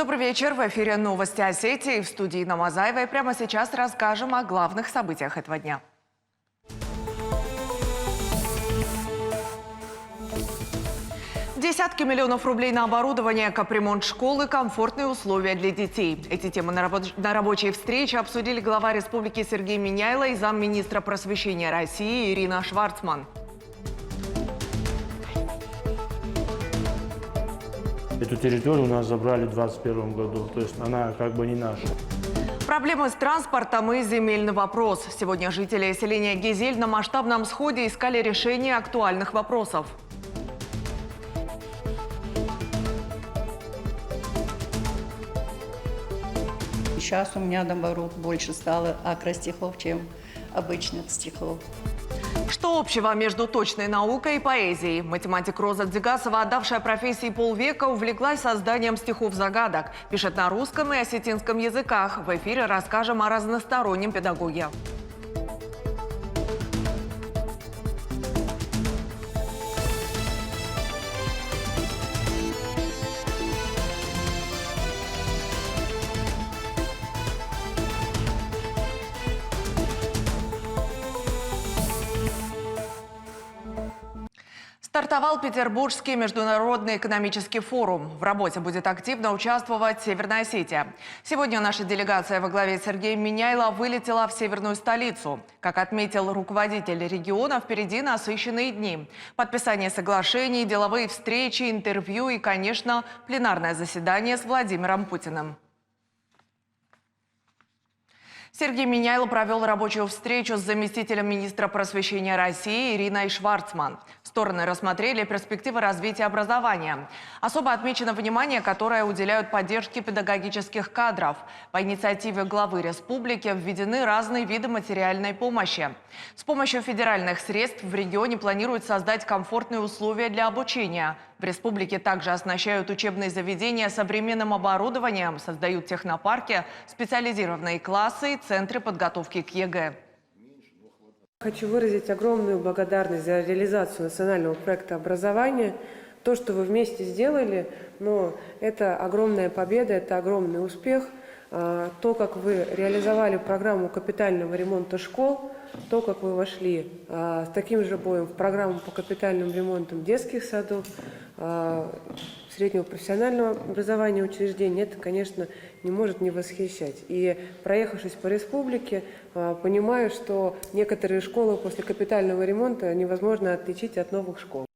Добрый вечер. В эфире новости Осетии. В студии Намазаева. И прямо сейчас расскажем о главных событиях этого дня. Десятки миллионов рублей на оборудование, капремонт школы, комфортные условия для детей. Эти темы на рабочей встрече обсудили глава республики Сергей Миняйло и замминистра просвещения России Ирина Шварцман. Эту территорию у нас забрали в 2021 году, то есть она как бы не наша. Проблемы с транспортом и земельный вопрос. Сегодня жители селения Гизель на масштабном сходе искали решение актуальных вопросов. Сейчас у меня, наоборот, больше стало акростихов, чем обычных стихов. Что общего между точной наукой и поэзией? Математик Роза Дзигасова, отдавшая профессии полвека, увлеклась созданием стихов-загадок. Пишет на русском и осетинском языках. В эфире расскажем о разностороннем педагоге. Стартовал Петербургский международный экономический форум. В работе будет активно участвовать Северная Осетия. Сегодня наша делегация во главе с Сергеем Миняйло вылетела в северную столицу. Как отметил руководитель региона, впереди насыщенные дни. Подписание соглашений, деловые встречи, интервью и, конечно, пленарное заседание с Владимиром Путиным. Сергей Миняйло провел рабочую встречу с заместителем министра просвещения России Ириной Шварцман. Стороны рассмотрели перспективы развития образования. Особо отмечено внимание, которое уделяют поддержке педагогических кадров. По инициативе главы республики введены разные виды материальной помощи. С помощью федеральных средств в регионе планируют создать комфортные условия для обучения. В республике также оснащают учебные заведения современным оборудованием, создают технопарки, специализированные классы и центры подготовки к ЕГЭ. Хочу выразить огромную благодарность за реализацию национального проекта образования. То, что вы вместе сделали, но это огромная победа, это огромный успех. То, как вы реализовали программу капитального ремонта школ, то, как вы вошли с таким же боем в программу по капитальным ремонтам детских садов, среднего профессионального образования учреждений, это, конечно, не может не восхищать. И проехавшись по республике, понимаю, что некоторые школы после капитального ремонта невозможно отличить от новых школ.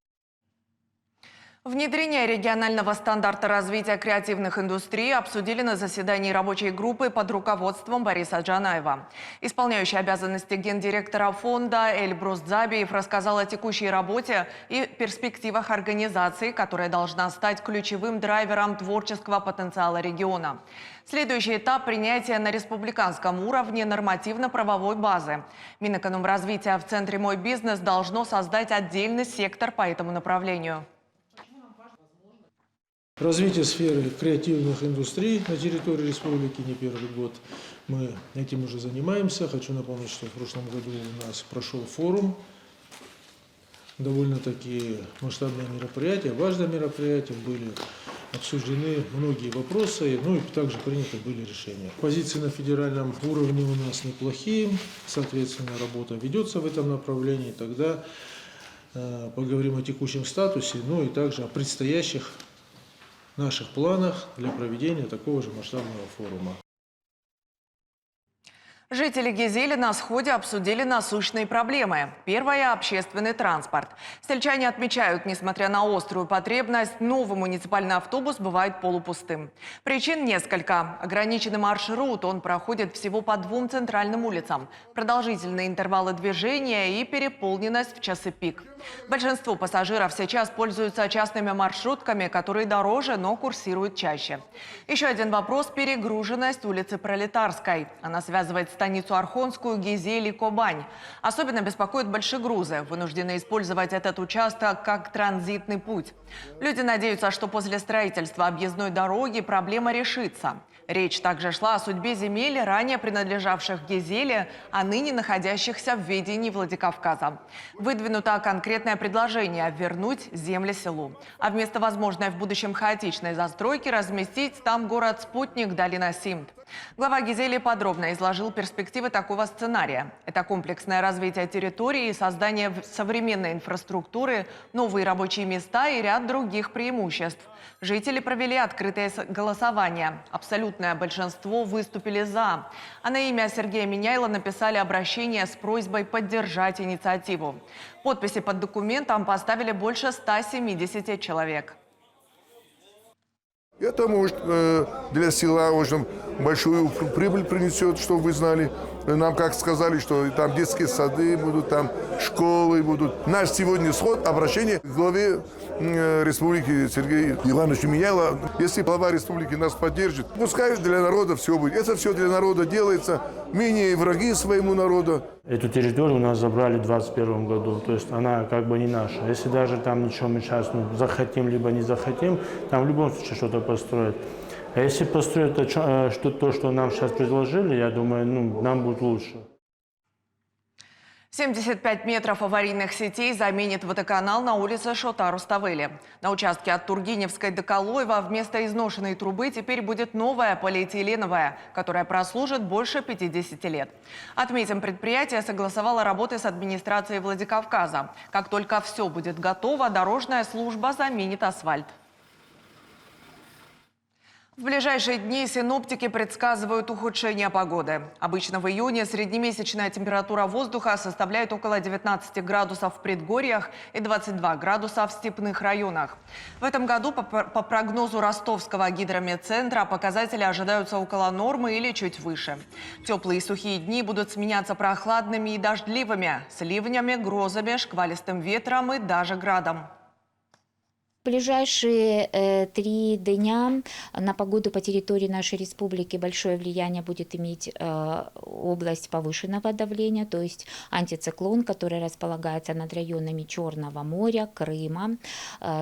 Внедрение регионального стандарта развития креативных индустрий обсудили на заседании рабочей группы под руководством Бориса Джанаева. Исполняющий обязанности гендиректора фонда Эльбрус Дзабиев рассказал о текущей работе и перспективах организации, которая должна стать ключевым драйвером творческого потенциала региона. Следующий этап – принятия на республиканском уровне нормативно-правовой базы. Минэкономразвития в Центре «Мой бизнес» должно создать отдельный сектор по этому направлению. Развитие сферы креативных индустрий на территории республики не первый год. Мы этим уже занимаемся. Хочу напомнить, что в прошлом году у нас прошел форум. Довольно-таки масштабное мероприятие, важное мероприятие. Были обсуждены многие вопросы, ну и также приняты были решения. Позиции на федеральном уровне у нас неплохие. Соответственно, работа ведется в этом направлении. Тогда поговорим о текущем статусе, ну и также о предстоящих наших планах для проведения такого же масштабного форума. Жители Гизели на сходе обсудили насущные проблемы. Первая – общественный транспорт. Сельчане отмечают, несмотря на острую потребность, новый муниципальный автобус бывает полупустым. Причин несколько. Ограниченный маршрут, он проходит всего по 2 центральным улицам. Продолжительные интервалы движения и переполненность в часы пик. Большинство пассажиров сейчас пользуются частными маршрутками, которые дороже, но курсируют чаще. Еще один вопрос – перегруженность улицы Пролетарской. Она связывает станицу Архонскую, Гизель и Кобань. Особенно беспокоят большегрузы, вынуждены использовать этот участок как транзитный путь. Люди надеются, что после строительства объездной дороги проблема решится. Речь также шла о судьбе земель, ранее принадлежавших Гизеле, а ныне находящихся в ведении Владикавказа. Выдвинуто конкретное предложение – вернуть земли селу. А вместо возможной в будущем хаотичной застройки разместить там город-спутник Долина Симт. Глава Гизели подробно изложил перспективы такого сценария. Это комплексное развитие территории, создание современной инфраструктуры, новые рабочие места и ряд других преимуществ. Жители провели открытое голосование. Абсолютное большинство выступили «за». А на имя Сергея Миняйла написали обращение с просьбой поддержать инициативу. Подписи под документом поставили больше 170 человек. Это может для села очень большую прибыль принесет, чтобы вы знали. Нам как сказали, что там детские сады будут, там школы будут. Наш сегодня сход, обращение к главе республики Сергею Ивановичу Миняйло. Если глава республики нас поддержит, пускай для народа все будет. Это все для народа делается. Мы не враги своему народу. Эту территорию у нас забрали в 2021 году, то есть она как бы не наша. Если даже там ничего мы сейчас захотим, либо не захотим, там в любом случае что-то построят. А если построят то, что нам сейчас предложили, я думаю, нам будет лучше. 75 метров аварийных сетей заменит водоканал на улице Шота-Руставели. На участке от Тургеневской до Калоева вместо изношенной трубы теперь будет новая полиэтиленовая, которая прослужит больше 50 лет. Отметим, предприятие согласовало работы с администрацией Владикавказа. Как только все будет готово, дорожная служба заменит асфальт. В ближайшие дни синоптики предсказывают ухудшение погоды. Обычно в июне среднемесячная температура воздуха составляет около 19 градусов в предгорьях и 22 градуса в степных районах. В этом году, по прогнозу Ростовского гидрометцентра, показатели ожидаются около нормы или чуть выше. Теплые и сухие дни будут сменяться прохладными и дождливыми, с ливнями, грозами, шквалистым ветром и даже градом. В ближайшие 3 дня на погоду по территории нашей республики большое влияние будет иметь область повышенного давления, то есть антициклон, который располагается над районами Черного моря, Крыма.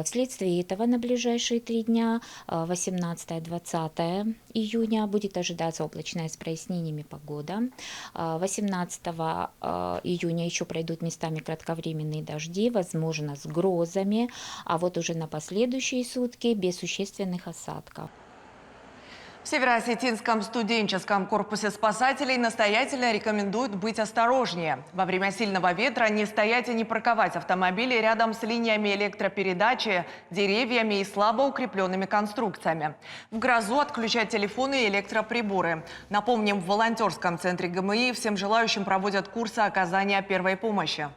Вследствие этого на ближайшие 3 дня, 18-20 июня, будет ожидаться облачная с прояснениями погода. 18 июня еще пройдут местами кратковременные дожди, возможно, с грозами, а вот уже на последующие сутки без существенных осадков. В Североосетинском студенческом корпусе спасателей настоятельно рекомендуют быть осторожнее. Во время сильного ветра не стоять и не парковать автомобили рядом с линиями электропередачи, деревьями и слабо укрепленными конструкциями. В грозу отключать телефоны и электроприборы. Напомним, в волонтерском центре ГМИ всем желающим проводят курсы оказания первой помощи.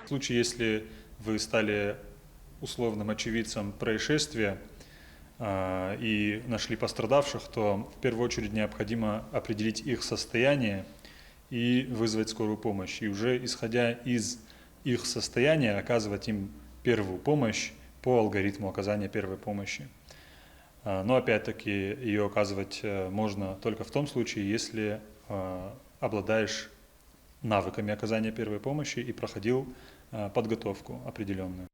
В случае, если вы стали условным очевидцем происшествия и нашли пострадавших, то в первую очередь необходимо определить их состояние и вызвать скорую помощь. И уже исходя из их состояния оказывать им первую помощь по алгоритму оказания первой помощи. Но опять-таки ее оказывать можно только в том случае, если обладаешь навыками оказания первой помощи и проходил подготовку определенную.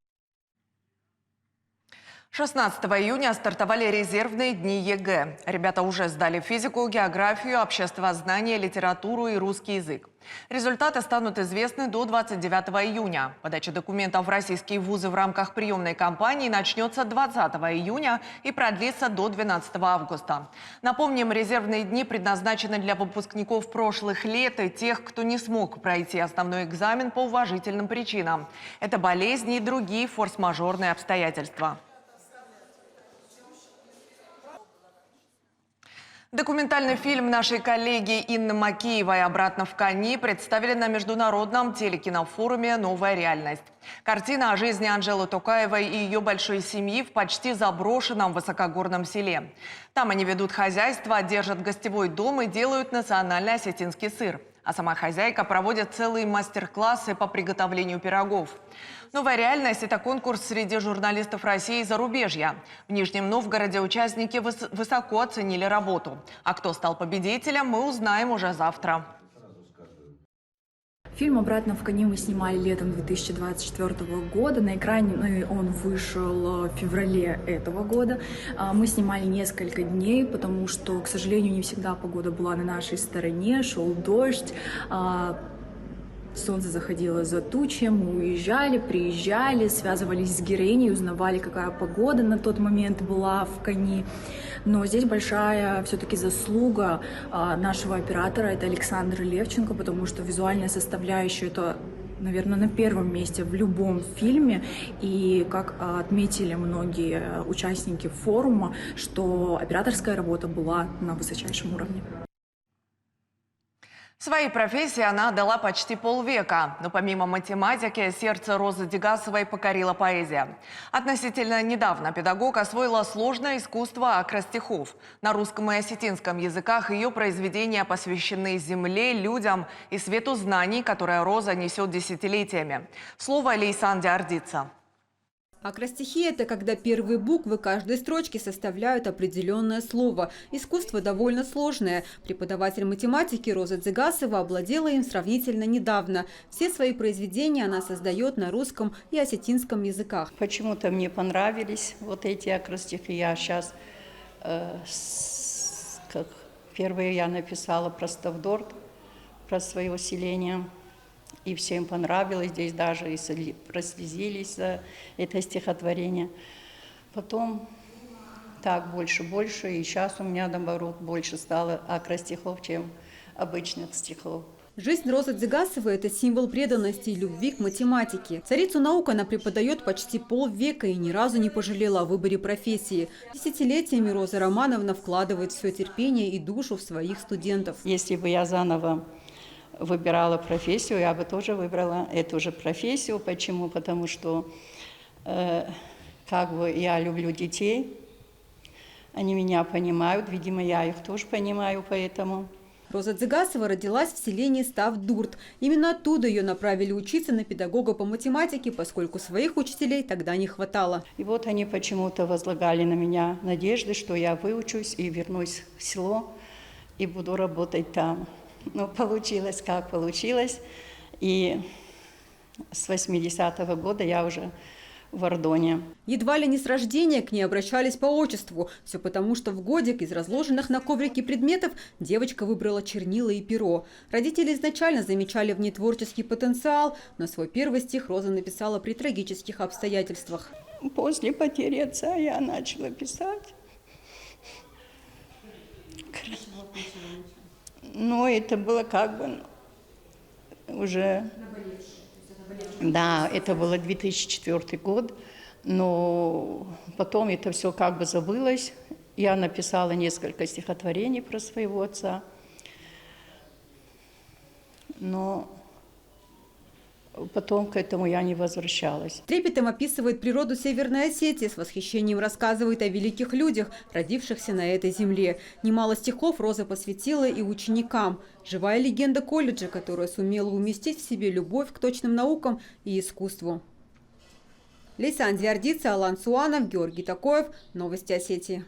16 июня стартовали резервные дни ЕГЭ. Ребята уже сдали физику, географию, обществознание, литературу и русский язык. Результаты станут известны до 29 июня. Подача документов в российские вузы в рамках приемной кампании начнется 20 июня и продлится до 12 августа. Напомним, резервные дни предназначены для выпускников прошлых лет и тех, кто не смог пройти основной экзамен по уважительным причинам. Это болезни и другие форс-мажорные обстоятельства. Документальный фильм нашей коллеги Инны Макеевой «Обратно в Кони» представили на международном телекинофоруме «Новая реальность». Картина о жизни Анжелы Токаевой и ее большой семьи в почти заброшенном высокогорном селе. Там они ведут хозяйство, держат гостевой дом и делают национальный осетинский сыр. А сама хозяйка проводит целые мастер-классы по приготовлению пирогов. Новая реальность – это конкурс среди журналистов России и зарубежья. В Нижнем Новгороде участники высоко оценили работу. А кто стал победителем, мы узнаем уже завтра. Фильм «Обратно в коне» мы снимали летом 2024 года. На экране он вышел в феврале этого года. Мы снимали несколько дней, потому что, к сожалению, не всегда погода была на нашей стороне. Шел дождь, солнце заходило за тучи. Мы уезжали, приезжали, связывались с героиней, узнавали, какая погода на тот момент была в коне. Но здесь большая все-таки заслуга нашего оператора, это Александр Левченко, потому что визуальная составляющая это, наверное, на первом месте в любом фильме. И как отметили многие участники форума, что операторская работа была на высочайшем уровне. Своей профессии она отдала почти полвека. Но помимо математики, сердце Розы Дегасовой покорила поэзия. Относительно недавно педагог освоила сложное искусство акростихов. На русском и осетинском языках ее произведения посвящены земле, людям и свету знаний, которые Роза несет десятилетиями. Слово Лейсан Диардица. Акростихия – это когда первые буквы каждой строчки составляют определенное слово. Искусство довольно сложное. Преподаватель математики Роза Дегасова овладела им сравнительно недавно. Все свои произведения она создает на русском и осетинском языках. Почему-то мне понравились вот эти акростихи. Я сейчас, как первые я написала про Ставдорт, про свое селение. И всем понравилось, здесь даже и прослезились за это стихотворение. Потом так больше, и сейчас у меня, наоборот, больше стало акростихов, чем обычных стихов. Жизнь Розы Дегасовой – это символ преданности и любви к математике. Царицу наук она преподает почти полвека и ни разу не пожалела о выборе профессии. Десятилетиями Роза Романовна вкладывает все терпение и душу в своих студентов. Если бы я заново выбирала профессию, я бы тоже выбрала эту же профессию. Почему? Потому что я люблю детей, они меня понимают, видимо, я их тоже понимаю, поэтому... Роза Дегасова родилась в селении Ставдурт. Именно оттуда ее направили учиться на педагога по математике, поскольку своих учителей тогда не хватало. И вот они почему-то возлагали на меня надежды, что я выучусь и вернусь в село и буду работать там. Но получилось, как получилось. И с 80-го года я уже в Ордоне. Едва ли не с рождения к ней обращались по отчеству. Все потому, что в годик из разложенных на коврике предметов девочка выбрала чернила и перо. Родители изначально замечали в ней творческий потенциал, но свой первый стих Роза написала при трагических обстоятельствах. После потери отца я начала писать. Но это было как бы уже... Да, это было 2004 год, но потом это все как бы забылось. Я написала несколько стихотворений про своего отца, но потом к этому я не возвращалась. Трепетом описывает природу Северной Осетии, с восхищением рассказывает о великих людях, родившихся на этой земле. Немало стихов Роза посвятила и ученикам. Живая легенда колледжа, которая сумела уместить в себе любовь к точным наукам и искусству. Лейсан Диардица, Алан Суанов, Георгий Такоев. Новости Осетии.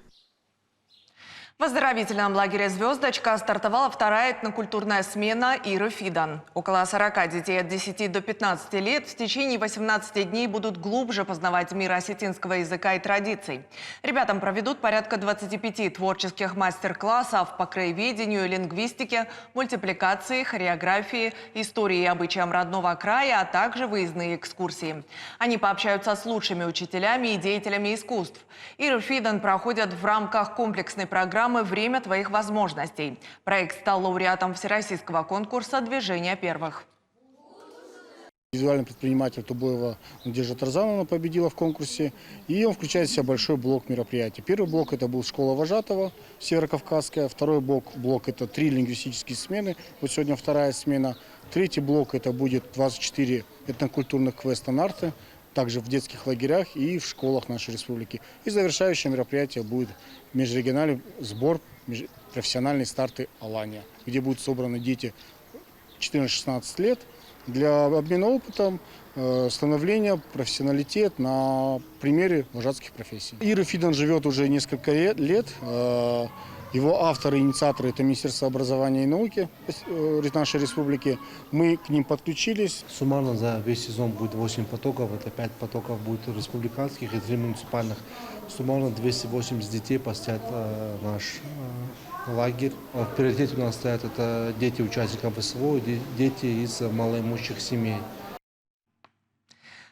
В оздоровительном лагере «Звездочка» стартовала вторая этнокультурная смена Иры Фидан. Около 40 детей от 10 до 15 лет в течение 18 дней будут глубже познавать мир осетинского языка и традиций. Ребятам проведут порядка 25 творческих мастер-классов по краеведению, лингвистике, мультипликации, хореографии, истории и обычаям родного края, а также выездные экскурсии. Они пообщаются с лучшими учителями и деятелями искусств. Иры Фидан проходят в рамках комплексной программы «Время твоих возможностей». Проект стал лауреатом всероссийского конкурса «Движение первых». Визуальный предприниматель Тубоева Надежда Тарзановна победила в конкурсе. И он включает в себя большой блок мероприятий. Первый блок – это был школа вожатого северокавказская. Второй блок – это 3 лингвистические смены. Вот сегодня вторая смена. Третий блок – это будет 24 этнокультурных квеста нарты. Также в детских лагерях и в школах нашей республики. И завершающее мероприятие будет межрегиональный сбор профессиональные старты Алания, где будут собраны дети 14-16 лет для обмена опытом, становления, профессионалитет на примере вожатских профессий. Ира Фидан живет уже несколько лет. Его авторы, инициаторы – это Министерство образования и науки нашей республики. Мы к ним подключились. Суммарно за весь сезон будет 8 потоков. Это 5 потоков будет республиканских и 3 муниципальных. Суммарно 280 детей посетят наш лагерь. В приоритете у нас стоят это дети участников ВСВО, дети из малоимущих семей.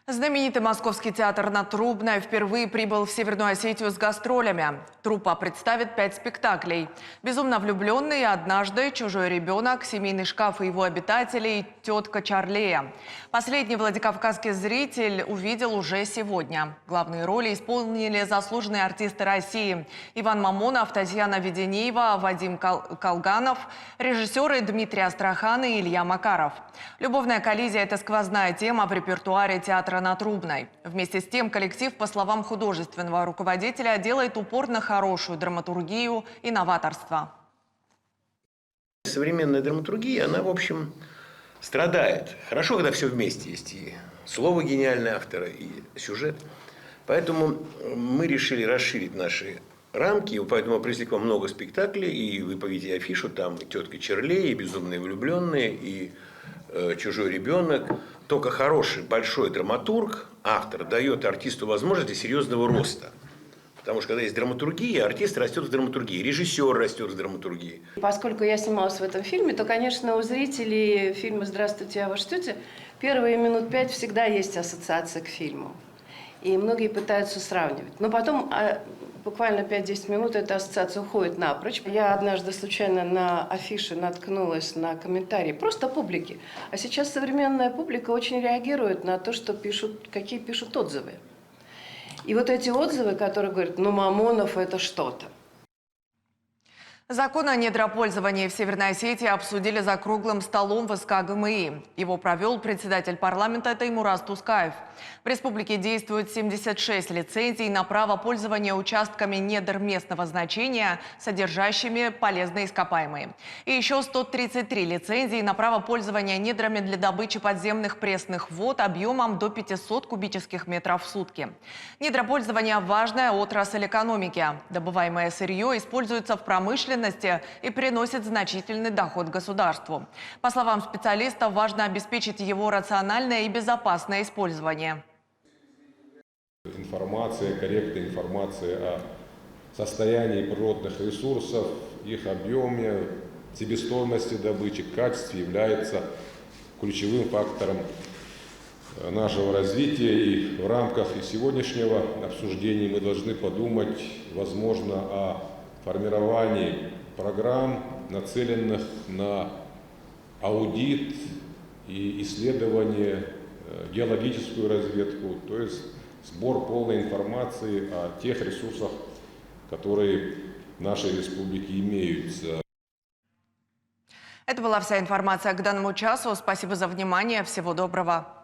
Знаменитый московский театр на Трубной впервые прибыл в Северную Осетию с гастролями. Труппа представит 5 спектаклей. «Безумно влюбленный», «Однажды», «Чужой ребенок», «Семейный шкаф и его обитатели», «Тетка Чарлея». Последний владикавказский зритель увидел уже сегодня. Главные роли исполнили заслуженные артисты России: Иван Мамонов, Татьяна Веденеева, Вадим Колганов, режиссеры Дмитрий Астрахан и Илья Макаров. Любовная коллизия – это сквозная тема в репертуаре театра на Трубной. Вместе с тем коллектив, по словам художественного руководителя, делает упор на хорошую драматургию и новаторство. Современная драматургия, она, в общем, страдает. Хорошо, когда все вместе есть. И слово гениальное автора, и сюжет. Поэтому мы решили расширить наши рамки, и поэтому привезли к вам много спектаклей, и вы повидите афишу, там и «Тетка Чарлея», и «Безумные влюбленные», и «Чужой ребенок». Только хороший, большой драматург, автор, дает артисту возможность серьезного роста. Потому что когда есть драматургия, артист растет в драматургии, режиссер растет в драматургии. Поскольку я снималась в этом фильме, то, конечно, у зрителей фильма «Здравствуйте, а ваш тетя» первые минут 5 всегда есть ассоциация к фильму. И многие пытаются сравнивать. Но потом буквально 5-10 минут эта ассоциация уходит напрочь. Я однажды случайно на афише наткнулась на комментарии просто публики. А сейчас современная публика очень реагирует на то, что пишут, какие пишут отзывы. И вот эти отзывы, которые говорят: ну, Мамонов – это что-то. Закон о недропользовании в Северной Осетии обсудили за круглым столом в СК ГМИ. Его провел председатель парламента Таймураз Тускаев. В республике действует 76 лицензий на право пользования участками недр местного значения, содержащими полезные ископаемые. И еще 133 лицензии на право пользования недрами для добычи подземных пресных вод объемом до 500 кубических метров в сутки. Недропользование – важная отрасль экономики. Добываемое сырье используется в промышленности и приносит значительный доход государству. По словам специалистов, важно обеспечить его рациональное и безопасное использование. Корректная информация о состоянии природных ресурсов, их объеме, себестоимости добычи, качестве является ключевым фактором нашего развития. И в рамках сегодняшнего обсуждения мы должны подумать, возможно, о формировании программ, нацеленных на аудит и исследование, геологическую разведку, то есть сбор полной информации о тех ресурсах, которые в нашей республике имеются. Это была вся информация к данному часу. Спасибо за внимание. Всего доброго.